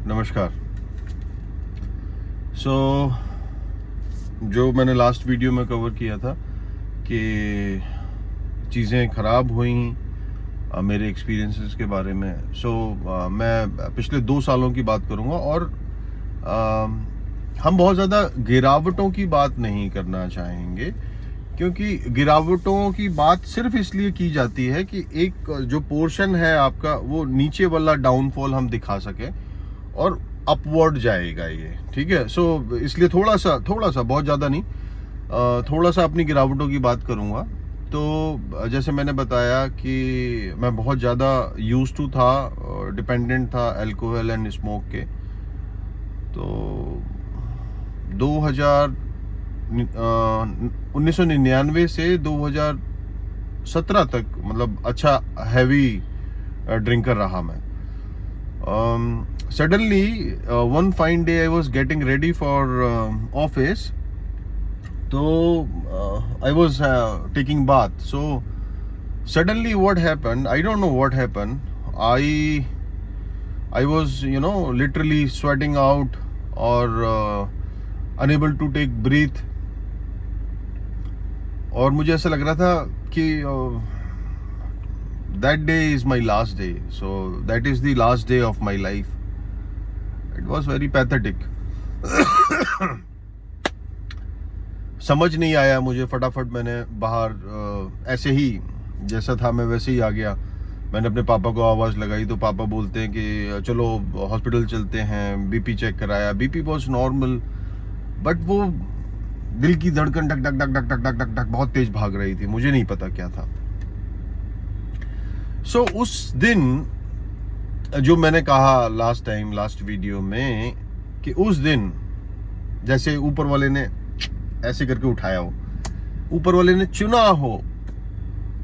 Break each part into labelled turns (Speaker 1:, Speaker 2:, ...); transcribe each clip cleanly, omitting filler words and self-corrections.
Speaker 1: नमस्कार। जो मैंने लास्ट वीडियो में कवर किया था कि चीज़ें ख़राब हुई मेरे एक्सपीरियंसेस के बारे में। मैं पिछले 2 सालों की बात करूँगा और हम बहुत ज़्यादा गिरावटों की बात नहीं करना चाहेंगे, क्योंकि गिरावटों की बात सिर्फ इसलिए की जाती है कि एक जो पोर्शन है आपका, वो नीचे वाला डाउनफॉल हम दिखा सकें और अपवर्ड जाएगा ये, ठीक है। इसलिए थोड़ा सा बहुत ज़्यादा नहीं, थोड़ा सा अपनी गिरावटों की बात करूँगा। तो जैसे मैंने बताया कि मैं बहुत ज़्यादा यूज्ड टू था, डिपेंडेंट था अल्कोहल एंड स्मोक के। तो 1999 से 2017 तक मतलब अच्छा हैवी ड्रिंकर रहा मैं। Suddenly, one fine day I was getting ready for office. So I was taking bath. So suddenly what happened? I don't know what happened. I was literally sweating out or unable to take breath. और मुझे ऐसा लग रहा था कि that day is my last day. So that is the last day of my life. It was very pathetic. समझ नहीं आया मुझे, फटाफट मैंने बाहर ऐसे ही जैसा था मैं वैसे ही आ गया। मैंने अपने पापा को आवाज़ लगाई तो पापा बोलते हैं कि चलो हॉस्पिटल चलते हैं। बीपी चेक कराया, बीपी वॉज नॉर्मल, बट वो दिल की धड़कन धक धक धक धक धक धक धक धक बहुत तेज भाग रही थी। मुझे नहीं पता क्या था। उस दिन जो मैंने कहा लास्ट वीडियो में कि उस दिन जैसे ऊपर वाले ने ऐसे करके उठाया हो, ऊपर वाले ने चुना हो,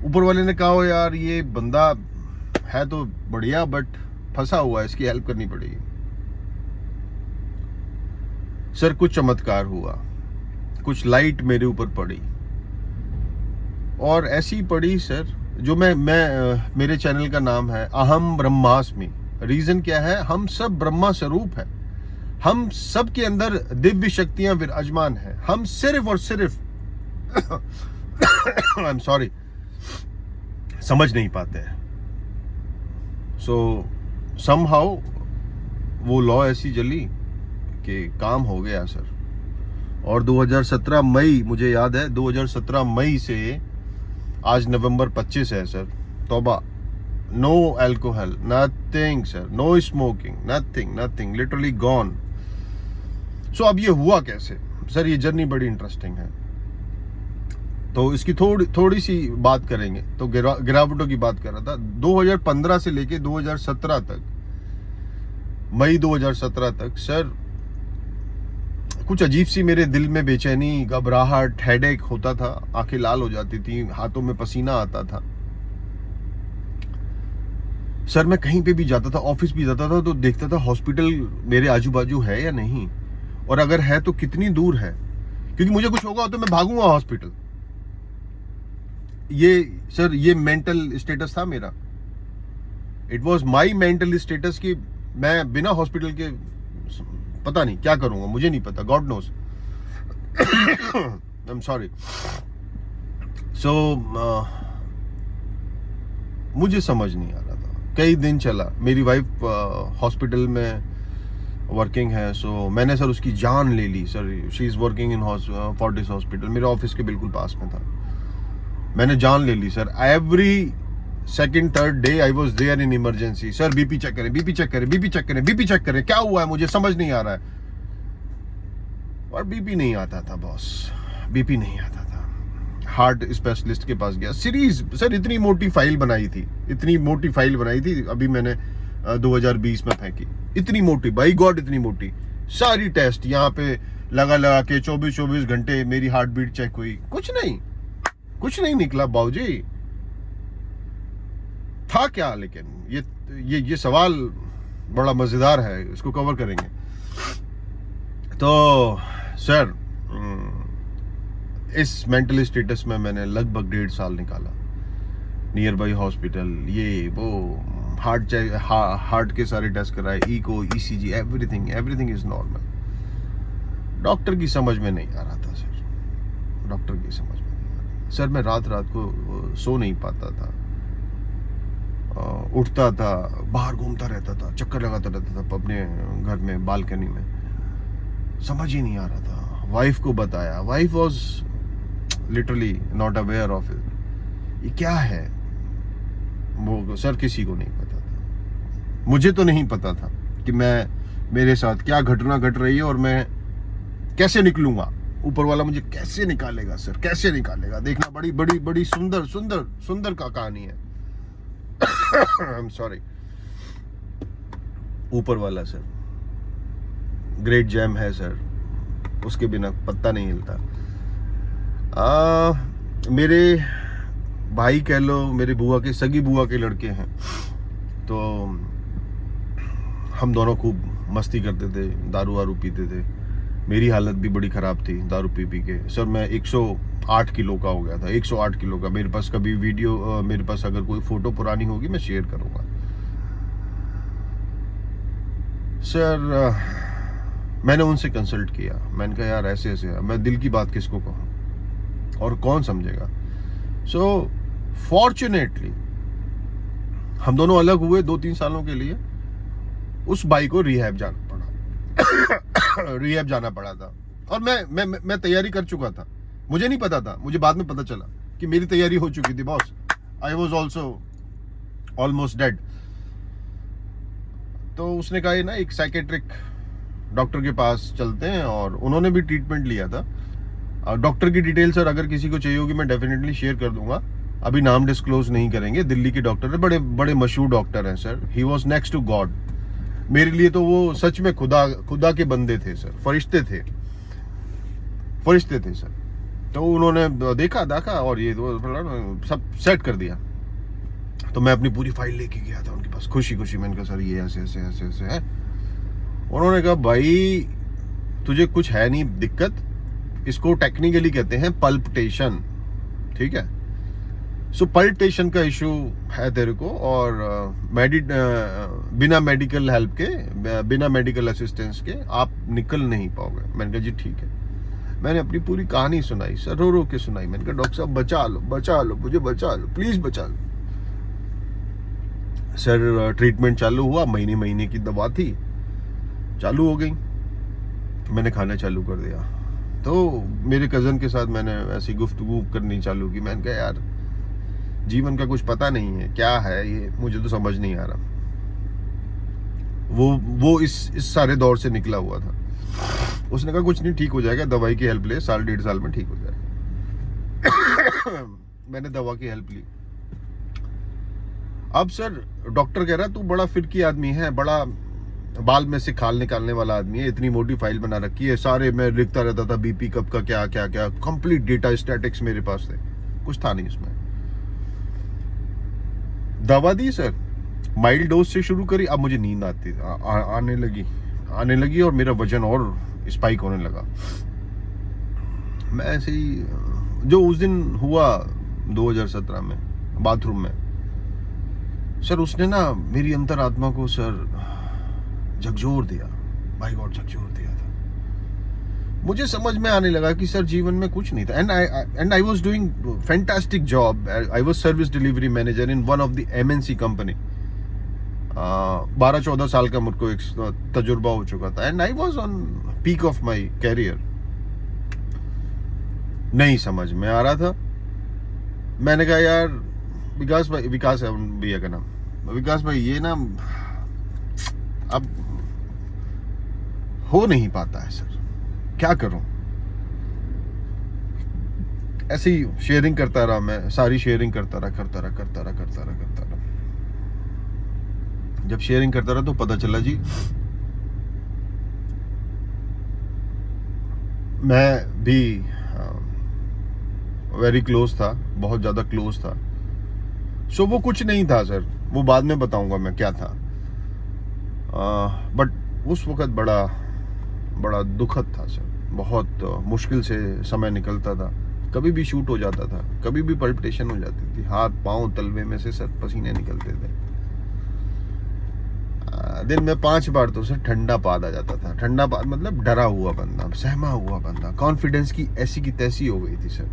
Speaker 1: ऊपर वाले ने कहा हो यार ये बंदा है तो बढ़िया बट फंसा हुआ है, इसकी हेल्प करनी पड़ेगी। सर कुछ चमत्कार हुआ, कुछ लाइट मेरे ऊपर पड़ी और ऐसी पड़ी सर, जो मैं मेरे चैनल का नाम है अहम ब्रह्मास्मि। रीजन क्या है? हम सब ब्रह्मा स्वरूप है, हम सब के अंदर दिव्य शक्तियां विराजमान है। हम सिर्फ और सिर्फ आई एम सॉरी समझ नहीं पाते हैं। समहाउ वो लॉ ऐसी जली कि काम हो गया सर। और 2017 मई, मुझे याद है 2017 मई से आज नवंबर 25 है सर। तौबा, no alcohol, nothing sir, no smoking, nothing, literally gone. अब ये हुआ कैसे सर? ये जर्नी बड़ी इंटरेस्टिंग है, तो इसकी थोड़ी सी बात करेंगे। तो गिरावटों की बात कर रहा था 2015 से लेके 2017 तक, मई 2017 तक सर कुछ अजीब सी मेरे दिल में बेचैनी, घबराहट, हेडेक होता था, आंखें लाल हो जाती थी, हाथों में पसीना आता था सर। मैं कहीं पे भी जाता था, ऑफिस भी जाता था, तो देखता था हॉस्पिटल मेरे आजू बाजू है या नहीं, और अगर है तो कितनी दूर है, क्योंकि मुझे कुछ होगा तो मैं भागूंगा हॉस्पिटल। ये मेंटल स्टेटस था मेरा। It was my mental status कि मैं बिना हॉस्पिटल के पता नहीं क्या करूंगा, मुझे नहीं पता, God knows. I am sorry. मुझे समझ नहीं आ रहा था, कई दिन चला। मेरी वाइफ हॉस्पिटल में वर्किंग है, मैंने सर उसकी जान ले ली sir. She is working in Fortis hospital, मेरे ऑफिस के बिल्कुल पास में था। मैंने जान ले ली sir. Every second third day I was there in emergency. Sir BP check करें, बीपी चेक करें, बीपी चेक करें, बीपी चेक करें, क्या हुआ है मुझे समझ नहीं आ रहा है। और बीपी नहीं आता था बॉस, बीपी नहीं आता था। हार्ट स्पेशलिस्ट के पास गया, सीरीज सर इतनी मोटी फाइल बनाई थी, अभी मैंने 2020 में फेंकी। इतनी मोटी, बाई गॉड इतनी मोटी, सारी टेस्ट यहाँ पे लगा के 24 घंटे मेरी हार्ट बीट चेक हुई, कुछ नहीं निकला बाबूजी। था क्या? लेकिन ये सवाल बड़ा मजेदार है, इसको कवर करेंगे। तो सर इस मेंटल स्टेटस में मैंने लगभग 1.5 साल निकाला। नियर बाई हॉस्पिटल, ये वो हार्ट के सारे टेस्ट कराए, echo, ECG, everything is normal. Doctor की समझ में नहीं आ रहा था सर, डॉक्टर की समझ में नहीं आ रहा सर। मैं रात को सो नहीं पाता था, उठता था, बाहर घूमता रहता था, चक्कर लगाता रहता था अपने घर में बालकनी में, समझ ही नहीं आ रहा था। वाइफ को बताया, wife was literally not aware of it. ये क्या है वो सर किसी को नहीं पता था, मुझे तो नहीं पता था कि मेरे साथ क्या घटना घट रही है और मैं कैसे निकलूंगा, ऊपर वाला मुझे कैसे निकालेगा सर, कैसे निकालेगा। देखना बड़ी बड़ी बड़ी सुंदर सुंदर सुंदर का कहानी है। आई एम सॉरी, ऊपर वाला सर ग्रेट जैम है सर, उसके बिना पत्ता नहीं हिलता। मेरे भाई कह लो, मेरे बुआ के, सगी बुआ के लड़के हैं, तो हम दोनों खूब मस्ती करते थे, दारू वारू पीते थे। मेरी हालत भी बड़ी ख़राब थी दारू पी पी के सर। मैं 108 किलो का हो गया था, 108 किलो का। मेरे पास कभी वीडियो, मेरे पास अगर कोई फ़ोटो पुरानी होगी मैं शेयर करूँगा सर। मैंने उनसे कंसल्ट किया, मैंने कहा यार ऐसे ऐसे, मैं दिल की बात किसको कहूँ और कौन समझेगा। सो फॉर्चुनेटली हम दोनों अलग हुए 2-3 सालों के लिए। उस भाई को रिहैब जाना पड़ा रिहैब जाना पड़ा था, और मैं तैयारी कर चुका था। मुझे नहीं पता था, मुझे बाद में पता चला कि मेरी तैयारी हो चुकी थी boss. I was also almost dead. तो उसने कहा ना एक साइकेट्रिक डॉक्टर के पास चलते हैं, और उन्होंने भी ट्रीटमेंट लिया था। डॉक्टर की डिटेल सर अगर किसी को चाहिए होगी मैं डेफिनेटली शेयर कर दूंगा, अभी नाम डिस्क्लोज नहीं करेंगे। दिल्ली के डॉक्टर है, बड़े बड़े मशहूर डॉक्टर हैं sir. He was next to God मेरे लिए, तो वो सच में खुदा के बंदे थे सर, फरिश्ते थे सर। तो उन्होंने देखा और ये सब सेट कर दिया। तो मैं अपनी पूरी फाइल लेके गया था उनके पास, खुशी खुशी। मैंने कहा सर ये ऐसे ऐसे ऐसे ऐसे है। उन्होंने कहा भाई तुझे कुछ है नहीं दिक्कत, इसको टेक्निकली कहते हैं पल्पिटेशन, ठीक है। सो पल्पिटेशन का इशू है तेरे को, और बिना मेडिकल हेल्प के, बिना मेडिकल असिस्टेंस के आप निकल नहीं पाओगे। मैंने कहा जी ठीक है। मैंने अपनी पूरी कहानी सुनाई सर, रो के सुनाई। मैंने कहा डॉक्टर साहब बचा लो मुझे, बचा लो प्लीज, बचा लो सर। ट्रीटमेंट चालू हुआ, महीने की दवा थी, चालू हो गई। मैंने खाना चालू कर दिया। तो मेरे कज़न के साथ मैंने ऐसी गुफ्तगू करनी चालू की। मैंने कहा यार जीवन का कुछ पता नहीं है, क्या है ये, मुझे तो समझ नहीं आ रहा। वो इस सारे दौर से निकला हुआ था। उसने कहा कुछ नहीं, ठीक हो जाएगा, दवाई की हेल्प ले, 1.5 साल में ठीक हो जाएगा। मैंने दवा की हेल्प ली। अब सर डॉक्टर कह रहा तू बड़ा फिरकी आदमी है, बड़ा बाल में से खाल निकालने वाला आदमी है, इतनी मोटी फाइल बना रखी है, सारे मैं लिखता रहता था बीपी कब का क्या क्या क्या, कंप्लीट डेटा स्टैटिक्स मेरे पास थे, कुछ था नहीं उसमें। दवा दी सर, माइल्ड डोज से शुरू करी। अब मुझे नींद आने लगी और मेरा वजन और स्पाइक होने लगा। मैं ऐसे ही, जो उस दिन हुआ 2017 में बाथरूम में सर, उसने ना मेरी अंतरात्मा को सर झकझोर दिया, बाय गॉड झकझोर दिया था। मुझे समझ में आने लगा कि सर जीवन में कुछ नहीं था। And I was doing fantastic job. I was service delivery manager in one of the MNC company. 12-14 साल का मुझको एक तजुर्बा हो चुका था, and I was on peak of my career. नहीं समझ में आ रहा था। मैंने कहा यार विकास है भैया का नाम, विकास भाई ये ना अब हो नहीं पाता है सर, क्या करूं। ऐसे ही शेयरिंग करता रहा, मैं सारी शेयरिंग करता रहा। जब शेयरिंग करता रहा तो पता चला जी मैं भी वेरी क्लोज था, बहुत ज्यादा क्लोज था। सो वो कुछ नहीं था सर, वो बाद में बताऊंगा मैं क्या था। बट उस वक्त बड़ा दुखद था सर, बहुत मुश्किल से समय निकलता था। कभी भी शूट हो जाता था, कभी भी पल्पिटेशन हो जाती थी, हाथ पांव तलवे में से सर पसीने निकलते थे। दिन में 5 बार तो सर ठंडा पाद आ जाता था। ठंडा पाद मतलब डरा हुआ बंदा, सहमा हुआ बंदा, कॉन्फिडेंस की ऐसी की तैसी हो गई थी सर।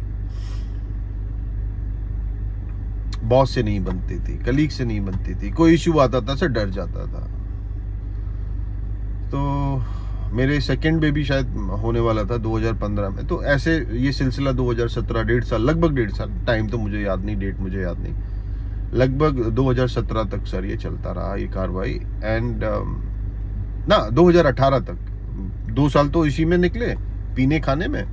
Speaker 1: बॉस से नहीं बनती थी, कलीग से नहीं बनती थी, कोई इश्यू आता था सर डर जाता था। तो मेरे सेकंड बेबी शायद होने वाला था 2015 में, तो ऐसे ये सिलसिला 2017, 1.5 साल, लगभग 1.5 साल, टाइम तो मुझे याद नहीं, डेट मुझे याद नहीं, लगभग 2017 तक सर ये चलता रहा ये कार्रवाई। एंड ना 2018 तक 2 साल तो इसी में निकले, पीने खाने में।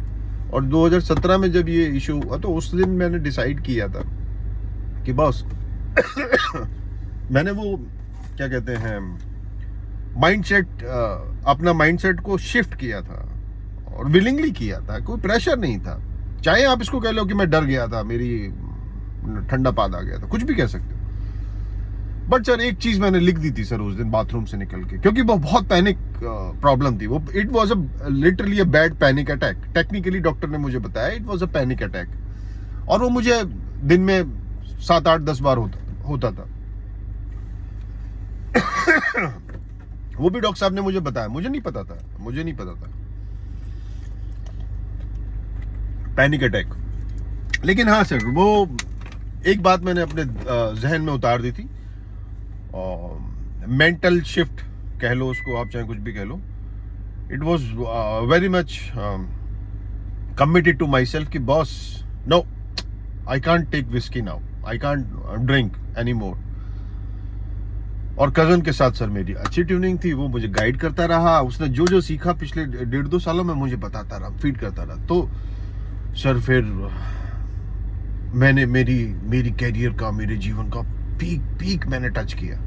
Speaker 1: और 2017 में जब ये इशू हुआ तो उस दिन मैंने डिसाइड किया था कि बॉस मैंने वो क्या कहते हैं माइंडसेट, अपना माइंडसेट को शिफ्ट किया था और विलिंगली किया था, कोई प्रेशर नहीं था। चाहे आप इसको कह लो कि मैं डर गया था, मेरी ठंडा पाद आ गया था, कुछ भी कह सकते हो। बट सर एक चीज मैंने लिख दी थी सर उस दिन बाथरूम से निकल के, क्योंकि वो बहुत पैनिक प्रॉब्लम थी वो। It was literally a bad panic attack. Technically doctor ने मुझे बताया it was a panic attack, और वो मुझे दिन में 7, 8, 10 बार होता था। वो भी डॉक्टर साहब ने मुझे बताया, मुझे नहीं पता था पैनिक अटैक। लेकिन हाँ सर, वो एक बात मैंने अपने जहन में उतार दी थी, मेंटल शिफ्ट कह लो उसको आप, चाहे कुछ भी कह लो। It was very much committed to myself कि boss no, I can't take whisky now, I can't drink any more. और कजन के साथ सर मेरी अच्छी ट्यूनिंग थी, वो मुझे गाइड करता रहा, उसने जो जो सीखा पिछले 1.5-2 सालों में मुझे बताता रहा, फीड करता रहा। तो सर फिर मैंने मेरी कैरियर का, मेरे जीवन का पीक मैंने टच किया।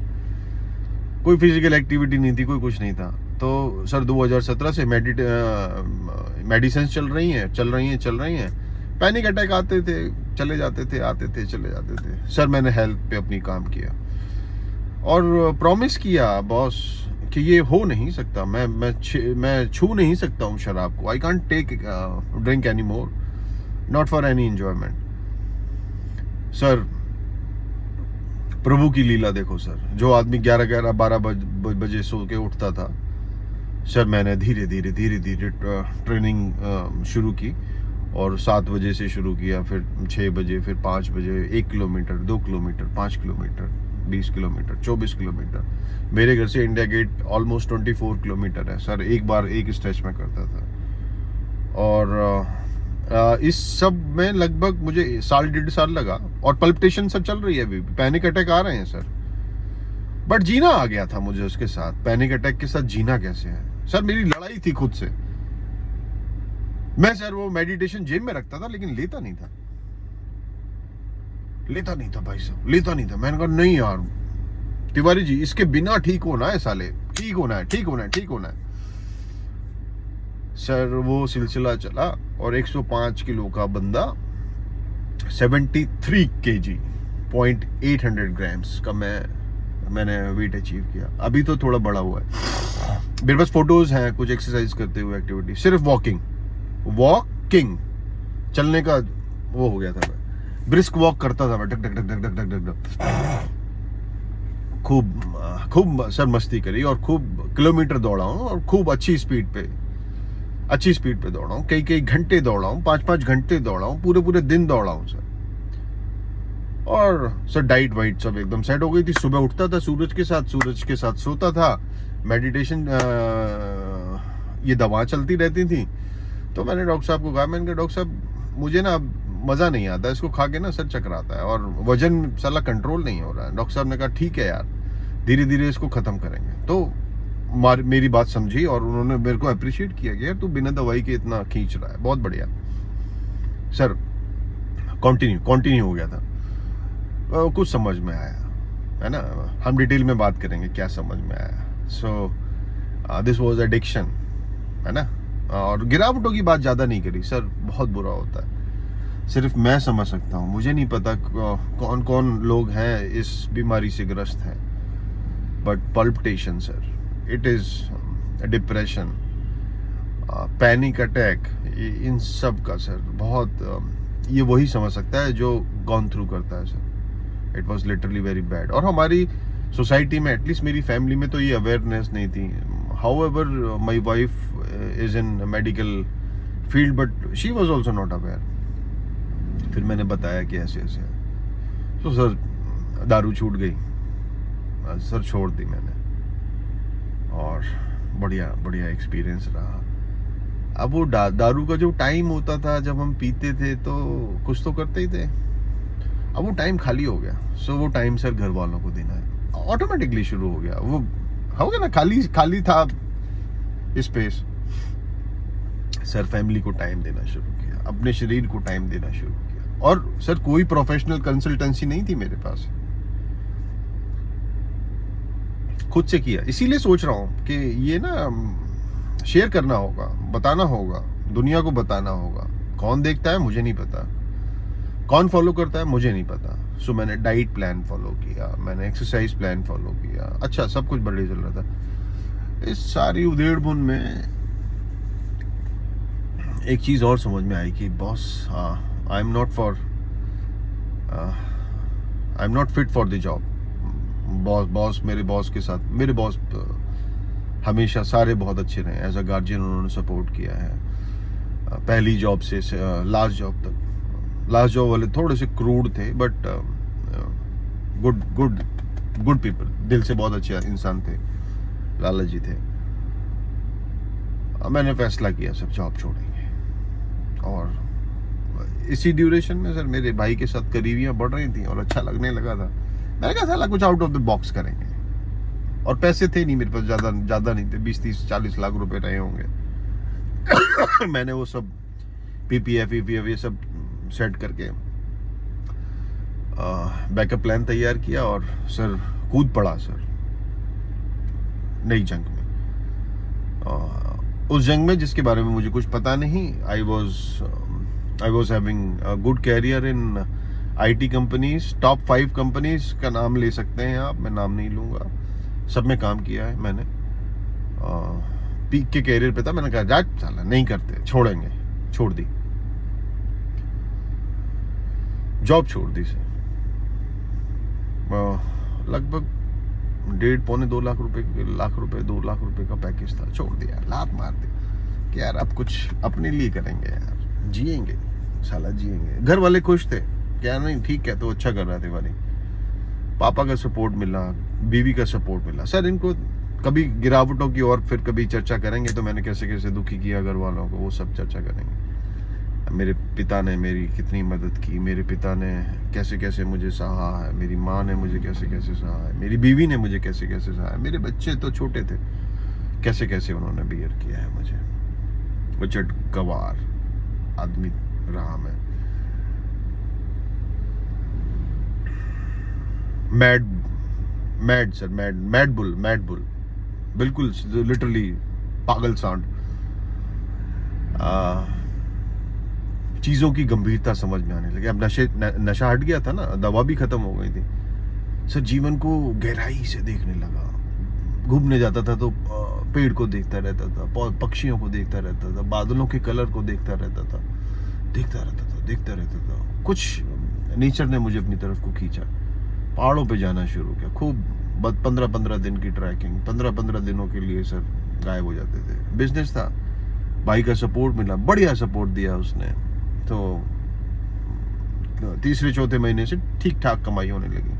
Speaker 1: कोई फिजिकल एक्टिविटी नहीं थी, कोई कुछ नहीं था। तो सर 2017 से मेडिसिन चल रही हैं। पैनिक अटैक आते थे, चले जाते थे, आते थे, चले जाते थे। सर मैंने हेल्थ पे अपनी काम किया और प्रॉमिस किया बॉस कि ये हो नहीं सकता, मैं छू नहीं सकता हूँ शराब को। I can't take drink any more, not for any enjoyment. Sir प्रभु की लीला देखो सर, जो आदमी 11-11, 12 बजे सो के उठता था, सर मैंने धीरे धीरे ट्रेनिंग शुरू की, और 7 बजे से शुरू किया, फिर 6 बजे, फिर 5 बजे, 1 kilometre, 2 kilometre, 5 kilometre, 20 kilometre, 24 kilometre. मेरे घर से इंडिया गेट ऑलमोस्ट 24 किलोमीटर है सर, एक बार एक स्ट्रेच में करता था। और इस सब में लगभग मुझे 1.5 साल लगा, और पल्पिटेशन सर चल रही है अभी, पैनिक अटैक आ रहे हैं सर। बट जीना आ गया था मुझे उसके साथ, पैनिक अटैक के साथ जीना कैसे है सर। मेरी लड़ाई थी खुद से। मैं सर वो मेडिटेशन जेब में रखता था, लेकिन लेता नहीं था भाई साहब, लेता नहीं था। मैंने कहा नहीं यार तिवारी जी, इसके बिना ठीक होना है साले, ठीक होना है। सर वो सिलसिला चला, और 105 किलो का बंदा 73 kg 0.800 ग्राम्स का मैंने वेट अचीव किया। अभी तो थोड़ा बड़ा हुआ है, मेरे पास फोटोज हैं कुछ एक्सरसाइज करते हुए, एक्टिविटी, सिर्फ वॉकिंग चलने का वो हो गया था। मैं ब्रिस्क वॉक करता था, मैं ढक ढक खूब सर मस्ती करी, और खूब किलोमीटर दौड़ा हूँ, और खूब अच्छी स्पीड पे दौड़ा हूँ। कई घंटे दौड़ा हूँ, 5-5 घंटे दौड़ा हूँ, पूरे दिन दौड़ा हूँ सर। और सर डाइट वाइट सब एकदम सेट हो गई थी। सुबह उठता था सूरज के साथ सोता था। मेडिटेशन ये दवा चलती रहती थी। तो मैंने डॉक्टर साहब को कहा, मैंने कहा डॉक्टर साहब मुझे ना मज़ा नहीं आता, इसको खा के ना सर चकराता है, और वजन साला कंट्रोल नहीं हो रहा है। डॉक्टर साहब ने कहा ठीक है यार, धीरे धीरे इसको ख़त्म करेंगे। तो मेरी बात समझी, और उन्होंने मेरे को अप्रिशिएट किया कि यार तू बिना दवाई के इतना खींच रहा है, बहुत बढ़िया सर। कंटिन्यू हो गया था। कुछ समझ में आया है ना, हम डिटेल में बात करेंगे क्या समझ में आया। सो दिस वाज एडिक्शन, है ना। और गिरावटों की बात ज़्यादा नहीं करी सर, बहुत बुरा होता है, सिर्फ मैं समझ सकता हूँ। मुझे नहीं पता कौन कौन लोग हैं इस बीमारी से ग्रस्त हैं, but palpitation sir, it is depression, panic attack, इन सब का सर बहुत ये वही समझ सकता है जो गॉन थ्रू करता है sir. It was literally very bad. और हमारी सोसाइटी में, एटलीस्ट मेरी फैमिली में तो ये अवेयरनेस नहीं थी. However my wife is in medical field but she was also not aware. फिर मैंने बताया कि ऐसे ऐसे है. तो सर दारू छूट गई सर, छोड़ दी मैंने, और बढ़िया बढ़िया एक्सपीरियंस रहा. अब वो दारू का जो टाइम होता था जब हम पीते थे तो कुछ तो करते ही थे. अब वो टाइम खाली हो गया. सो वो टाइम सर घर वालों को देना है ऑटोमेटिकली शुरू हो गया. वो हो गया ना, खाली खाली था स्पेस. सर फैमिली को टाइम देना शुरू किया, अपने शरीर को टाइम देना शुरू किया. और सर कोई प्रोफेशनल कंसल्टेंसी नहीं थी मेरे पास, खुद से किया. इसीलिए सोच रहा हूं कि ये ना शेयर करना होगा, बताना होगा, दुनिया को बताना होगा. कौन देखता है मुझे नहीं पता, कौन फॉलो करता है मुझे नहीं पता. सो मैंने डाइट प्लान फॉलो किया, मैंने एक्सरसाइज प्लान फॉलो किया. अच्छा, सब कुछ बढ़िया चल रहा था. इस सारी उधेड़-बुन में एक चीज और समझ में आई कि boss, I am not fit for the job. मेरे बॉस के साथ, मेरे बॉस हमेशा सारे बहुत अच्छे रहे. एज अ गार्जियन उन्होंने सपोर्ट किया है, पहली जॉब से लास्ट जॉब तक. लास्ट जॉब वाले थोड़े से क्रूड थे बट गुड पीपल, दिल से बहुत अच्छे इंसान थे, लाला जी थे. मैंने फैसला किया सब जॉब छोड़ेंगे. और इसी ड्यूरेशन में सर मेरे भाई के साथ करीबियां बढ़ रही थी और अच्छा लगने लगा था. मैंने कहा साला कुछ आउट ऑफ द बॉक्स करेंगे. और पैसे थे नहीं मेरे पास, ज्यादा नहीं थे, 20-30-40 लाख रुपए रहे होंगे. मैंने वो सब पीपीएफ ये सब सेट करके बैकअप प्लान तैयार किया और सर कूद पड़ा सर नई जंग में. उस जंग में जिसके बारे में मुझे कुछ पता नहीं. I was having a good career in IT companies, top 5 companies का नाम ले सकते हैं आप, मैं नाम नहीं लूंगा. सब में काम किया है मैंने. पीक के कैरियर पे था. मैंने कहा जा साला नहीं करते, छोड़ेंगे. छोड़ दी, जॉब छोड़ दी सर. लगभग 1.5-2 लाख रुपए 2 लाख रुपए का पैकेज था. छोड़ दिया, लात मार दी कि यार अब कुछ अपने लिए करेंगे यार, जिएंगे साला जिएंगे. घर वाले खुश थे, क्या नहीं ठीक है, तो अच्छा कर रहा थे वाली. पापा का सपोर्ट मिला, बीवी का सपोर्ट मिला. सर इनको कभी गिरावटों की और फिर कभी चर्चा करेंगे, तो मैंने कैसे कैसे दुखी किया घर वालों को, वो सब चर्चा करेंगे. मेरे पिता ने मेरी कितनी मदद की, मेरे पिता ने कैसे कैसे मुझे सहा है, मेरी माँ ने मुझे कैसे कैसे सहा है, मेरी बीवी ने मुझे कैसे कैसे सहा है, मेरे बच्चे तो छोटे थे, कैसे कैसे उन्होंने बियर किया है मुझे. उचट गवार आदमी रहा मैं. मैड बुल, बिल्कुल लिटरली पागल सांड. चीजों की गंभीरता समझ में आने लगी. अब नशा हट गया था ना, दवा भी खत्म हो गई थी. सर जीवन को गहराई से देखने लगा. घूमने जाता था तो पेड़ को देखता रहता था, पक्षियों को देखता रहता था, बादलों के कलर को देखता रहता था. कुछ नेचर ने मुझे अपनी तरफ को खींचा. पहाड़ों पे जाना शुरू किया. खूब 15-15 दिन की ट्रैकिंग. 15-15 दिनों के लिए सर गायब हो जाते थे. बिजनेस था, भाई का सपोर्ट मिला, बढ़िया सपोर्ट दिया उसने. तो तीसरे-चौथे महीने से ठीक ठाक कमाई होने लगी.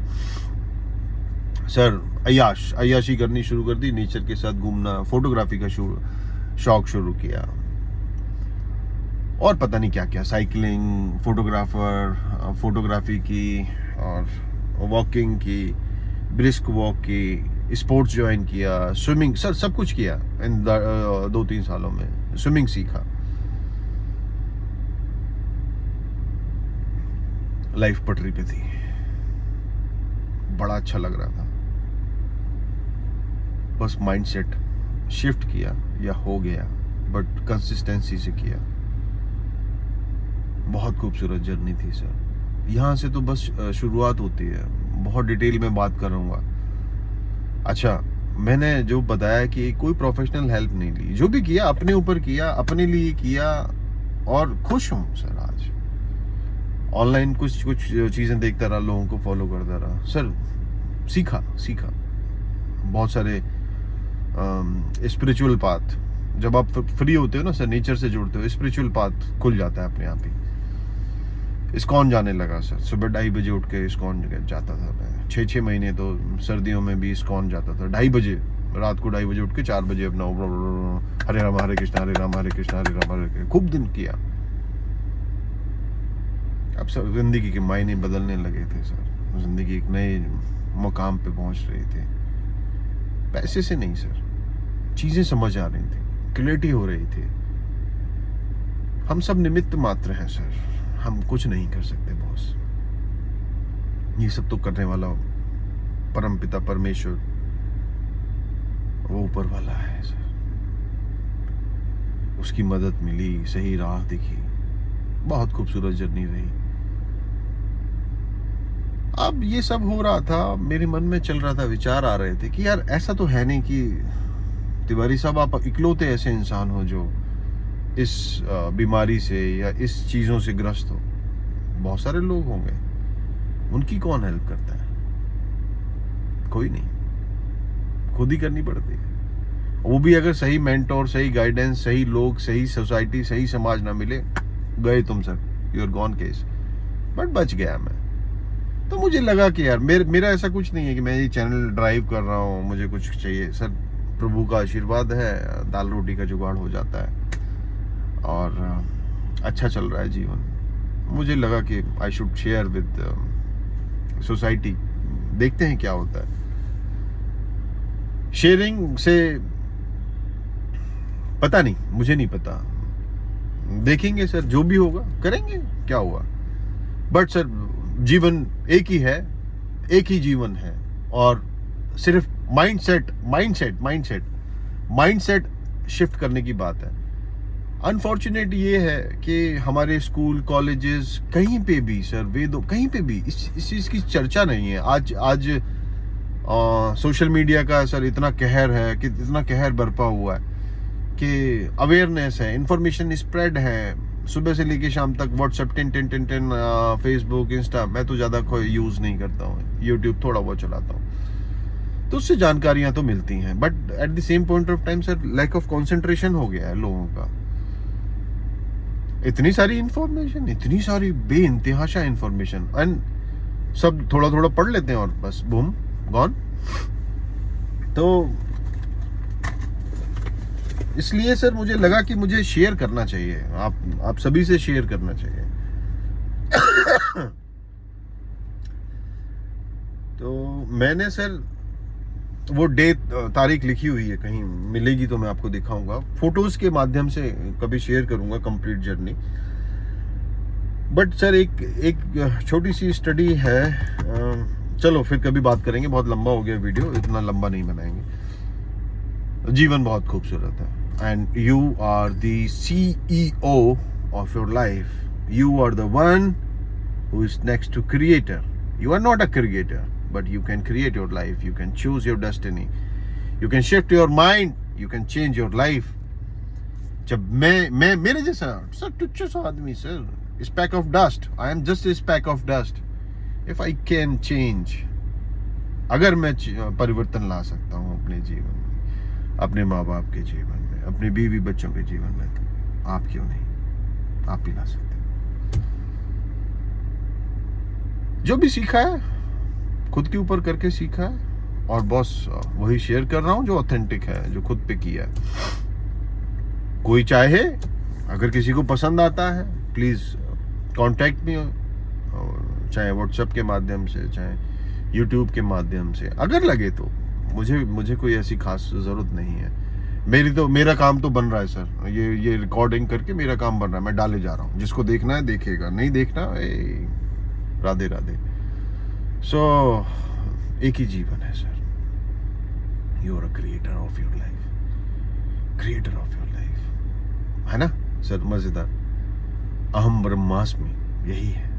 Speaker 1: सर अय्याशी करनी शुरू कर दी. नेचर के साथ घूमना, फोटोग्राफी का शौक शुरू किया, और पता नहीं क्या क्या, साइकिलिंग, फोटोग्राफी की, और वॉकिंग की, ब्रिस्क वॉक की, स्पोर्ट्स ज्वाइन किया, स्विमिंग, सर सब कुछ किया. इन 2-3 सालों में स्विमिंग सीखा. लाइफ पटरी पे थी, बड़ा अच्छा लग रहा था. बस माइंडसेट शिफ्ट किया या हो गया, बट कंसिस्टेंसी से किया. बहुत खूबसूरत जर्नी थी सर. यहाँ से तो बस शुरुआत होती है. बहुत डिटेल में बात करूँगा. अच्छा, मैंने जो बताया कि कोई प्रोफेशनल हेल्प नहीं ली, जो भी किया अपने ऊपर किया, अपने लिए किया, और खुश हूँ सर. आज ऑनलाइन कुछ चीज़ें देखता रहा, लोगों को फॉलो करता रहा सर. सीखा बहुत सारे स्पिरिचुअल पाथ, जब आप फ्री होते हो ना सर, नेचर से जुड़ते हो, स्पिरिचुअल पाथ खुल जाता है अपने आप ही। इस्कॉन जाने लगा सर, सुबह 2:30 बजे उठ के इस्कॉन जाता था मैं। 6 महीने तो सर्दियों में भी इस्कॉन जाता था 2:30 बजे, रात को 2:30 बजे उठ के 4 बजे अपना हरे राम हरे कृष्ण हरे राम हरे कृष्ण हरे राम हरे कृष्ण खूब दिन किया। अब सर जिंदगी के मायने बदलने लगे थे सर, जिंदगी एक नए मुकाम पे पहुंच रही थी। पैसे से नहीं सर, चीजें समझ आ रही थी, क्लैरिटी हो रही थी। हम सब निमित्त मात्र हैं सर, हम कुछ नहीं कर सकते बॉस। ये सब तो करने वाला परमपिता परमेश्वर, वो ऊपर वाला है सर। उसकी मदद मिली, सही राह दिखी, बहुत खूबसूरत जर्नी रही। अब ये सब हो रहा था, मेरे मन में चल रहा था, विचार आ रहे थे कि यार ऐसा तो है नहीं कि तिवारी साहब आप इकलौते ऐसे इंसान हो जो इस बीमारी से या इस चीज़ों से ग्रस्त हो। बहुत सारे लोग होंगे, उनकी कौन हेल्प करता है? कोई नहीं, खुद ही करनी पड़ती है। वो भी अगर सही मेंटोर, सही गाइडेंस, सही लोग, सही सोसाइटी, सही समाज ना मिले, गए तुम sir, you are gone case. But बच गया मैं। तो मुझे लगा कि यार मेरा ऐसा कुछ नहीं है कि मैं ये चैनल ड्राइव कर रहा हूँ, मुझे कुछ चाहिए सर। प्रभु का आशीर्वाद है, दाल रोटी का जुगाड़ हो जाता है और अच्छा चल रहा है जीवन। मुझे लगा कि I should share with society, देखते हैं क्या होता है। शेयरिंग से पता नहीं, मुझे नहीं पता, देखेंगे सर, जो भी होगा करेंगे, क्या हुआ। बट सर जीवन एक ही है, एक ही जीवन है, और सिर्फ माइंडसेट शिफ्ट करने की बात है। अनफॉर्चुनेट ये है कि हमारे स्कूल, कॉलेजेस, कहीं पे भी सर, वेदों, कहीं पे भी इस चीज़ की चर्चा नहीं है। आज सोशल मीडिया का सर इतना कहर है, कि इतना कहर बरपा हुआ है कि अवेयरनेस है, इंफॉर्मेशन स्प्रेड है, सुबह से लेके शाम तक व्हाट्सएप 10 फेसबुक, इंस्टा, मैं तो ज़्यादा कोई यूज़ नहीं करता हूँ, यूट्यूब थोड़ा बहुत चलाता हूँ, तो उससे जानकारियाँ तो मिलती हैं। But at the same point of time sir lack of concentration हो गया है लोगों का। इतनी सारी इंफॉर्मेशन, इतनी सारी बेइंतहाशा इंफॉर्मेशन, एंड सब थोड़ा थोड़ा पढ़ लेते हैं और बस बूम गॉन। तो इसलिए सर मुझे लगा कि मुझे शेयर करना चाहिए, आप सभी से शेयर करना चाहिए। तो मैंने सर वो तारीख लिखी हुई है, कहीं मिलेगी तो मैं आपको दिखाऊंगा, फोटोज के माध्यम से कभी शेयर करूंगा कंप्लीट जर्नी। बट सर एक छोटी सी स्टडी है, चलो फिर कभी बात करेंगे, बहुत लंबा हो गया वीडियो, इतना लंबा नहीं बनाएंगे। जीवन बहुत खूबसूरत है, and you are the CEO of your life, you are the one who is next to creator. You are not a creator, but you can create your life. You can choose your destiny. You can shift your mind. You can change your life. जब मैं मेरे जैसा sir तुच्छ सा आदमी sir, speck of dust. I am just a speck of dust. If I can change, अगर मैं परिवर्तन ला सकता हूँ अपने जीवन में, अपने माँ बाप के जीवन में, अपने बीवी बच्चों के जीवन में, तो आप क्यों नहीं, आप भी ला सकते हैं। जो भी सीखा है खुद के ऊपर करके सीखा है, और बॉस वही शेयर कर रहा हूं जो ऑथेंटिक है, जो खुद पे किया है। कोई चाहे, अगर किसी को पसंद आता है, प्लीज कांटेक्ट मी, चाहे व्हाट्सएप के माध्यम से, चाहे यूट्यूब के माध्यम से। अगर लगे तो मुझे कोई ऐसी खास जरूरत नहीं है। मेरा काम तो बन रहा है सर, ये रिकॉर्डिंग करके मेरा काम बन रहा है, मैं डाले जा रहा हूँ। जिसको देखना है देखेगा, नहीं देखना राधे राधे। सो एक ही जीवन है sir, you are a creator of your life, creator of your life, है ना सर? मजेदार। अहम ब्रह्मास्मि, यही है।